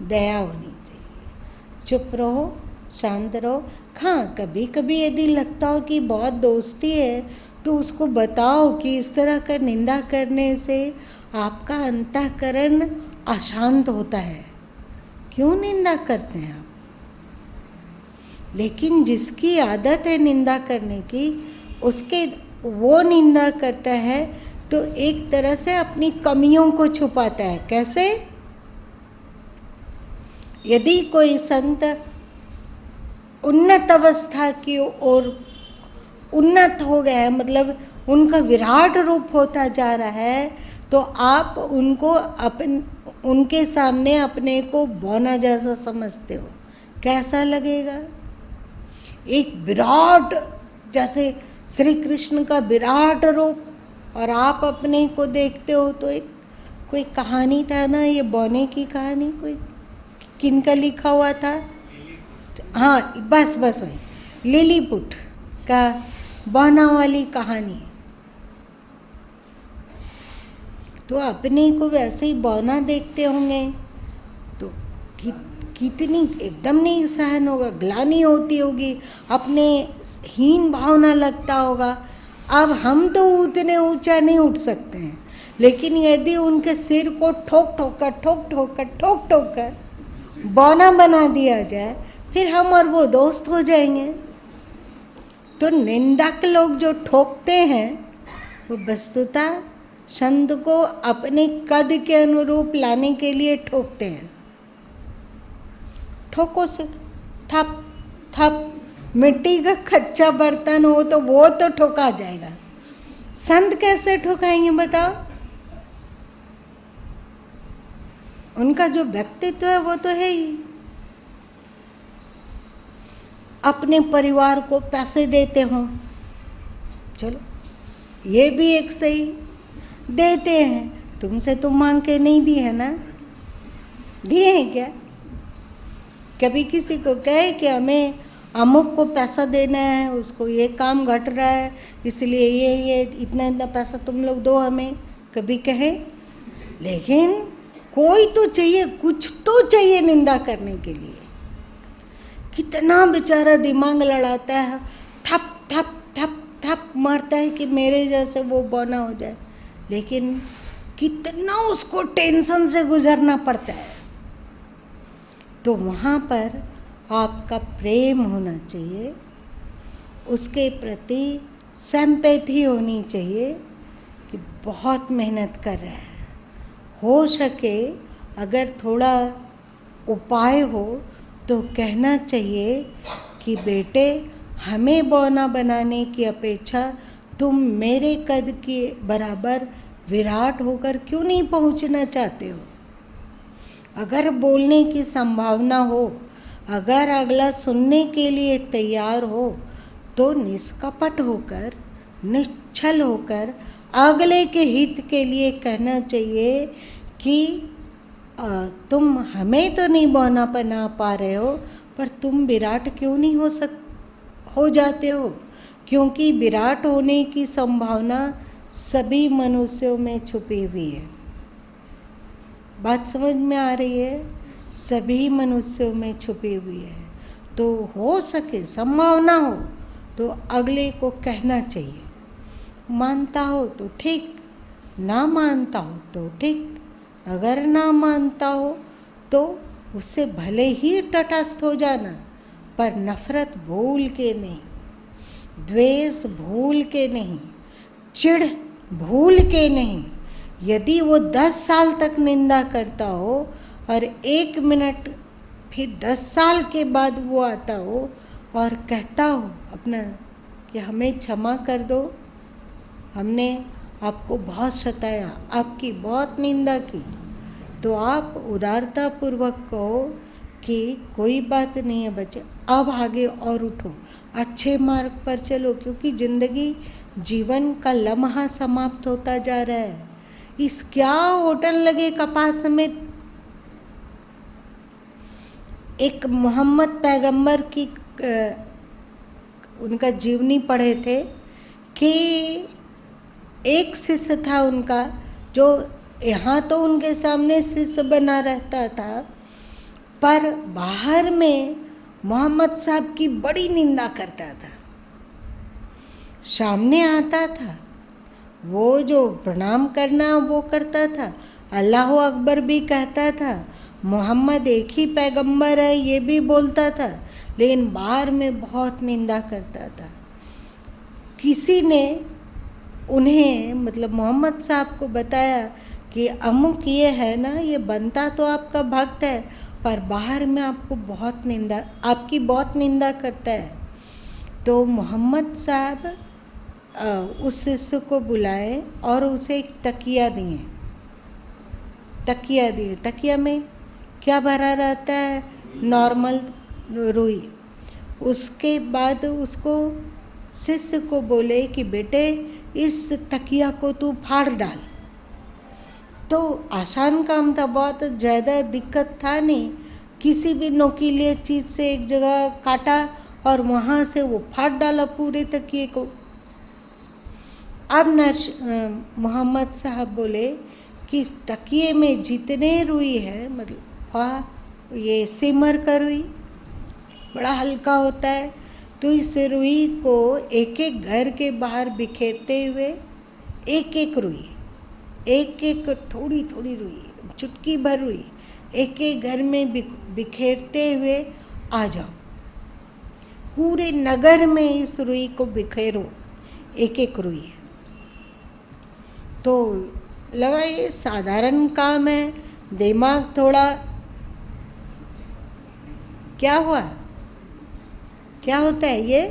दया होनी चाहिए। चुप रहो, शांत रहो। हाँ, कभी कभी यदि लगता हो कि बहुत दोस्ती है तो उसको बताओ कि इस तरह का निंदा करने से आपका अंतःकरण अशांत होता है, क्यों निंदा करते हैं आप। लेकिन जिसकी आदत है निंदा करने की, उसके वो निंदा करता है तो एक तरह से अपनी कमियों को छुपाता है। कैसे? यदि कोई संत उन्नत अवस्था की ओर उन्नत हो गया है, मतलब उनका विराट रूप होता जा रहा है, तो आप उनको उनके सामने अपने को बौना जैसा समझते हो। कैसा लगेगा? एक विराट, जैसे श्री कृष्ण का विराट रूप, और आप अपने को देखते हो तो एक कोई कहानी था ना, ये बौने की कहानी, कोई किनका लिखा हुआ था? हाँ, बस वही लिलीपुट का बौना वाली कहानी। तो अपने को वैसे ही बौना देखते होंगे तो कितनी एकदम नहीं सहन होगा, ग्लानि होती होगी, अपने हीन भावना लगता होगा। अब हम तो उतने ऊंचा नहीं उठ सकते हैं, लेकिन यदि उनके सिर को ठोक ठोक कर बौना बना दिया जाए, फिर हम और वो दोस्त हो जाएंगे। तो निंदक लोग जो ठोकते हैं वो वस्तुतः संत को अपने कद के अनुरूप लाने के लिए ठोकते हैं। ठोको से थप थप, मिट्टी का कच्चा बर्तन हो तो वो तो ठोका जाएगा, संत कैसे ठोकाएंगे बताओ? उनका जो व्यक्तित्व है वो तो है ही। अपने परिवार को पैसे देते हों, चलो ये भी एक सही, देते हैं, तुमसे तो मांग के नहीं दी है ना, दिए हैं क्या? कभी किसी को कहे कि हमें अमुक को पैसा देना है, उसको ये काम घट रहा है, इसलिए ये इतना पैसा तुम लोग दो हमें, कभी कहे? लेकिन कोई तो चाहिए, कुछ तो चाहिए निंदा करने के लिए। कितना बेचारा दिमाग लड़ाता है, थप थप थप थप मारता है कि मेरे जैसे वो बौना हो जाए, लेकिन कितना उसको टेंशन से गुजरना पड़ता है। तो वहाँ पर आपका प्रेम होना चाहिए, उसके प्रति सिंपैथी होनी चाहिए कि बहुत मेहनत कर रहा है। हो सके अगर थोड़ा उपाय हो तो कहना चाहिए कि बेटे, हमें बौना बनाने की अपेक्षा तुम मेरे कद के बराबर विराट होकर क्यों नहीं पहुंचना चाहते हो। अगर बोलने की संभावना हो, अगर अगला सुनने के लिए तैयार हो, तो निष्कपट होकर, निश्चल होकर अगले के हित के लिए कहना चाहिए कि तुम हमें तो नहीं बौना बना पा रहे हो, पर तुम विराट क्यों नहीं हो जाते हो, क्योंकि विराट होने की संभावना सभी मनुष्यों में छुपी हुई है। बात समझ में आ रही है? सभी मनुष्यों में छुपी हुई है। तो हो सके, संभावना हो तो अगले को कहना चाहिए। मानता हो तो ठीक, ना मानता हो तो ठीक। अगर ना मानता हो तो उससे भले ही तटस्थ हो जाना, पर नफरत भूल के नहीं, द्वेष भूल के नहीं, चिढ़ भूल के नहीं। यदि वो 10 साल तक निंदा करता हो और 1 मिनट फिर 10 साल के बाद वो आता हो और कहता हो अपना कि हमें क्षमा कर दो, हमने आपको बहुत सताया, आपकी बहुत निंदा की, तो आप उदारतापूर्वक कहो कि कोई बात नहीं है बच्चे, अब आगे और उठो, अच्छे मार्ग पर चलो, क्योंकि ज़िंदगी, जीवन का लम्हा समाप्त होता जा रहा है। इस क्या होटल लगे कपास में। एक मोहम्मद पैगंबर की उनका जीवनी पढ़े थे कि एक शिष्य था उनका, जो यहाँ तो उनके सामने शिष्य बना रहता था, पर बाहर में मोहम्मद साहब की बड़ी निंदा करता था। सामने आता था, वो जो प्रणाम करना वो करता था, अल्लाह अकबर भी कहता था, मोहम्मद एक ही पैगंबर है ये भी बोलता था, लेकिन बाहर में बहुत निंदा करता था। किसी ने उन्हें, मतलब मोहम्मद साहब को बताया कि अमुक ये है ना, ये बनता तो आपका भक्त है, पर बाहर में आपकी बहुत निंदा करता है। तो मोहम्मद साहब उस शिष्य को बुलाए और उसे एक तकिया दिए। तकिया में क्या भरा रहता है? नॉर्मल रुई। उसके बाद उसको, शिष्य को बोले कि बेटे इस तकिया को तू फाड़ डाल। तो आसान काम था, बहुत ज़्यादा दिक्कत था नहीं। किसी भी नोकीले चीज़ से एक जगह काटा और वहाँ से वो फाड़ डाला पूरे तकिए को। अब मोहम्मद साहब बोले कि इस तकिए में जितने रुई है, मतलब ये सिमर का रुई बड़ा हल्का होता है, तो इस रुई को एक एक घर के बाहर बिखेरते हुए, एक एक रुई, एक एक थोड़ी थोड़ी रुई, चुटकी भर रुई, एक एक घर में बिखेरते हुए आ जाओ। पूरे नगर में इस रुई को बिखेरो, एक एक रुई। तो लगा ये साधारण काम है, दिमाग थोड़ा क्या हुआ, क्या होता है ये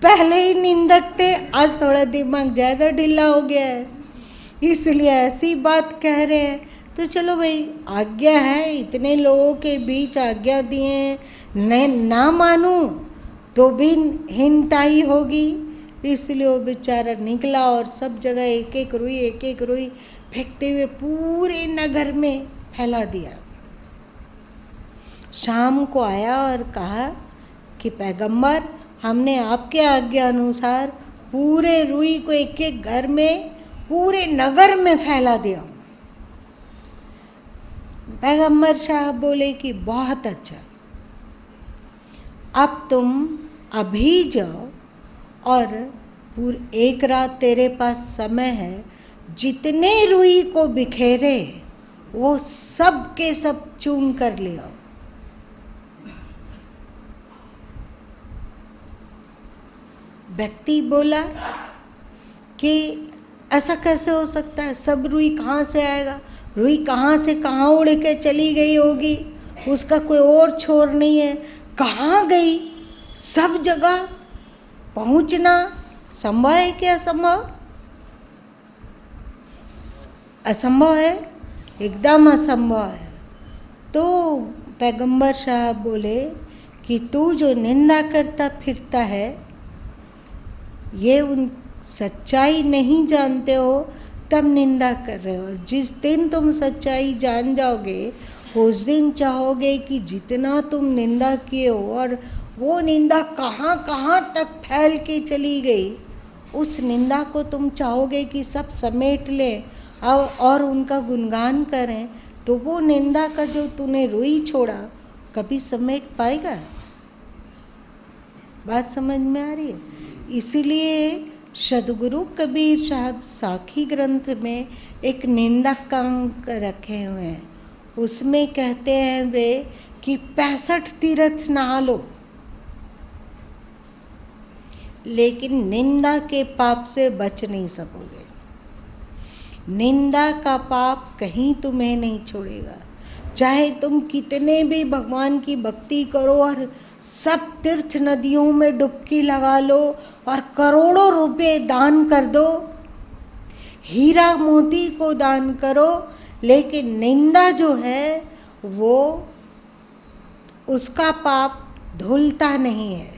पहले ही निंदक थे, आज थोड़ा दिमाग ज़्यादा ढीला हो गया है, इसलिए ऐसी बात कह रहे हैं। तो चलो भाई, आज्ञा है, इतने लोगों के बीच आज्ञा दिए, ना मानूं तो भी हीनताई होगी, इसलिए वो बेचारा निकला और सब जगह एक एक रुई फेंकते हुए पूरे नगर में फैला दिया। शाम को आया और कहा कि पैगंबर, हमने आपके आज्ञा अनुसार पूरे रुई को एक एक घर में, पूरे नगर में फैला दिया। पैगंबर साहब बोले कि बहुत अच्छा, अब तुम अभी जाओ और पूरी एक रात तेरे पास समय है, जितने रुई को बिखेरे वो सब के सब चून कर ले आओ। व्यक्ति बोला कि ऐसा कैसे हो सकता है, सब रुई कहाँ से आएगा, रुई कहाँ से कहाँ उड़ के चली गई होगी, उसका कोई और छोर नहीं है, कहाँ गई, सब जगह पहुँचना संभव है क्या? असंभव, असंभव है, एकदम असंभव है। तो पैगंबर साहब बोले कि तू जो निंदा करता फिरता है, ये उन सच्चाई नहीं जानते हो तब निंदा कर रहे हो, और जिस दिन तुम सच्चाई जान जाओगे उस दिन चाहोगे कि जितना तुम निंदा किए हो और वो निंदा कहाँ कहाँ तक फैल के चली गई, उस निंदा को तुम चाहोगे कि सब समेट लें और उनका गुणगान करें, तो वो निंदा का जो तूने रुई छोड़ा कभी समेट पाएगा? बात समझ में आ रही है? इसीलिए सदगुरु कबीर साहब साखी ग्रंथ में एक निंदक का अंक रखे हुए हैं, उसमें कहते हैं वे कि 65 तीर्थ नहा लो, लेकिन निंदा के पाप से बच नहीं सकोगे। निंदा का पाप कहीं तुम्हें नहीं छोड़ेगा, चाहे तुम कितने भी भगवान की भक्ति करो और सब तीर्थ नदियों में डुबकी लगा लो और करोड़ों रुपए दान कर दो, हीरा मोती को दान करो, लेकिन निंदा जो है वो उसका पाप धुलता नहीं है।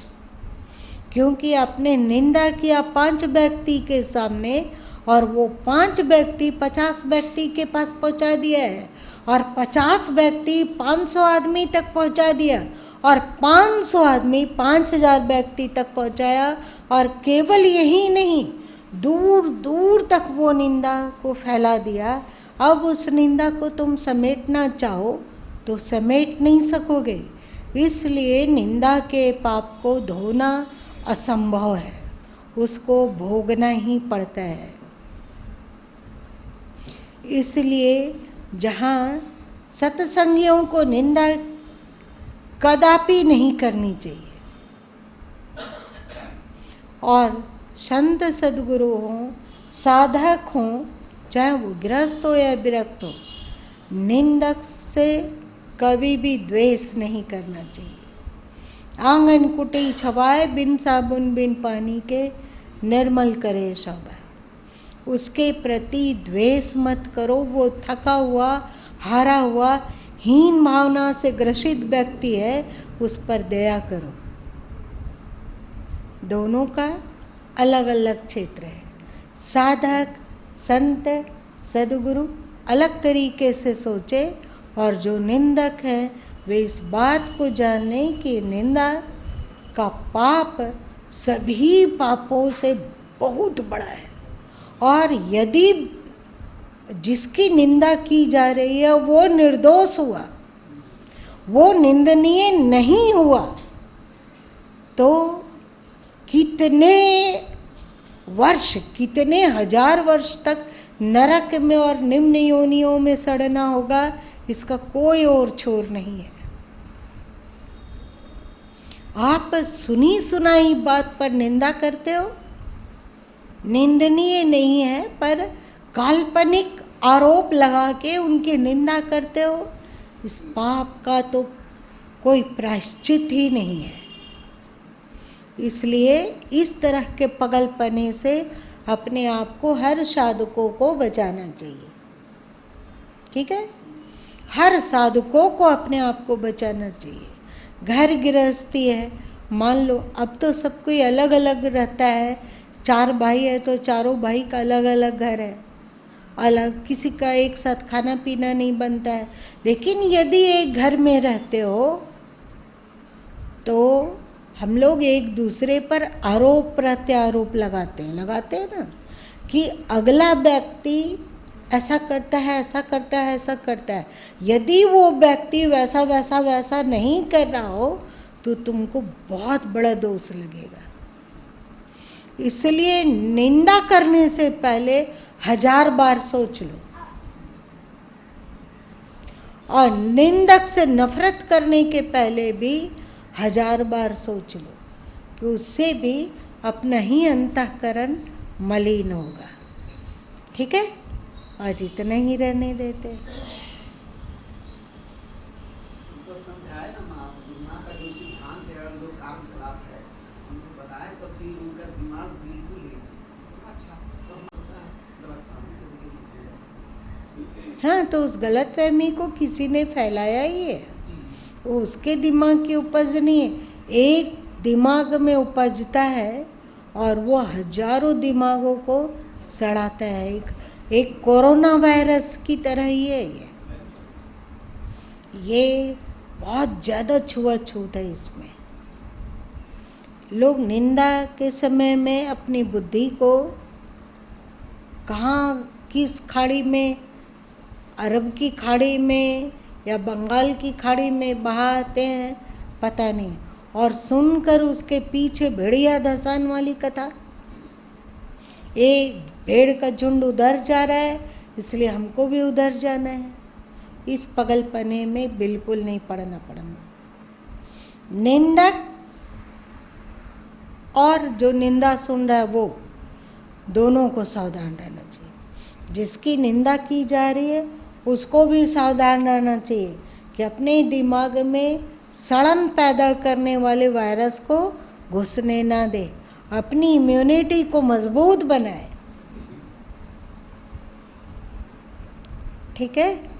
क्योंकि आपने निंदा किया 5 व्यक्ति के सामने और वो 5 व्यक्ति 50 व्यक्ति के पास पहुंचा दिया है, और 50 व्यक्ति 500 आदमी तक पहुंचा दिया, और 500 आदमी 5000 व्यक्ति तक पहुंचाया, और केवल यही नहीं, दूर दूर तक वो निंदा को फैला दिया। अब उस निंदा को तुम समेटना चाहो तो समेट नहीं सकोगे, इसलिए निंदा के पाप को धोना असंभव है, उसको भोगना ही पड़ता है। इसलिए जहाँ सत्संगियों को निंदा कदापि नहीं करनी चाहिए, और संत सद्गुरु हों, साधक हों, चाहे वो गृहस्थ हो या विरक्त हो, निंदक से कभी भी द्वेष नहीं करना चाहिए। आंगन कुटी छवाए, बिन साबुन बिन पानी के, निर्मल करे सब। उसके प्रति द्वेष मत करो, वो थका हुआ, हारा हुआ, हीन भावना से ग्रसित व्यक्ति है, उस पर दया करो। दोनों का अलग अलग क्षेत्र है। साधक संत सद्गुरु अलग तरीके से सोचे, और जो निंदक हैं वे इस बात को जान लें कि निंदा का पाप सभी पापों से बहुत बड़ा है, और यदि जिसकी निंदा की जा रही है वो निर्दोष हुआ, वो निंदनीय नहीं हुआ, तो कितने वर्ष, कितने हजार वर्ष तक नरक में और निम्न योनियों में सड़ना होगा, इसका कोई और छोर नहीं है। आप सुनी सुनाई बात पर निंदा करते हो, निंदनीय नहीं है, पर काल्पनिक आरोप लगा के उनकी निंदा करते हो, इस पाप का तो कोई प्रायश्चित ही नहीं है। इसलिए इस तरह के पगलपने से अपने आप को हर साधकों को बचाना चाहिए। ठीक है, हर साधकों को अपने आप को बचाना चाहिए। घर गृहस्थी है, मान लो अब तो सब कोई अलग अलग रहता है, 4 भाई है तो चारों भाई का अलग अलग घर है, अलग, किसी का एक साथ खाना पीना नहीं बनता है। लेकिन यदि एक घर में रहते हो तो हम लोग एक दूसरे पर आरोप प्रत्यारोप लगाते हैं ना, कि अगला व्यक्ति ऐसा करता है, ऐसा करता है, ऐसा करता है। यदि वो व्यक्ति वैसा वैसा वैसा नहीं कर रहा हो तो तुमको बहुत बड़ा दोष लगेगा। इसलिए निंदा करने से पहले 1000 बार सोच लो, और निंदक से नफरत करने के पहले भी 1000 बार सोच लो, कि उससे भी अपना ही अंतःकरण मलिन होगा। ठीक है, आज इतना ही रहने देते।
उनको समझाए ना माँ का जो सिद्धांत है और जो काम खिलाफ है उनको बताए, तो फिर उनका दिमाग बिल्कुल ही अच्छा तो होता है गलत काम के।
हाँ, तो उस गलतफहमी को किसी ने फैलाया ही है, वो उसके दिमाग की उपज नहीं है। एक दिमाग में उपजता है और वो हजारों दिमागों को सड़ाता है। एक कोरोना वायरस की तरह ही है ये बहुत ज़्यादा छुआछूत है इसमें। लोग निंदा के समय में अपनी बुद्धि को कहाँ, किस खाड़ी में, अरब की खाड़ी में या बंगाल की खाड़ी में बहाते हैं पता नहीं, और सुनकर उसके पीछे भेड़िया धसान वाली कथा। एक भेड़ का झुंड उधर जा रहा है इसलिए हमको भी उधर जाना है। इस पगलपने में बिल्कुल नहीं पड़ना। निंदक और जो निंदा सुन रहा है वो दोनों को सावधान रहना चाहिए। जिसकी निंदा की जा रही है उसको भी सावधान रहना चाहिए कि अपने दिमाग में सड़न पैदा करने वाले वायरस को घुसने ना दे, अपनी इम्यूनिटी को मजबूत बनाए। ठीक है।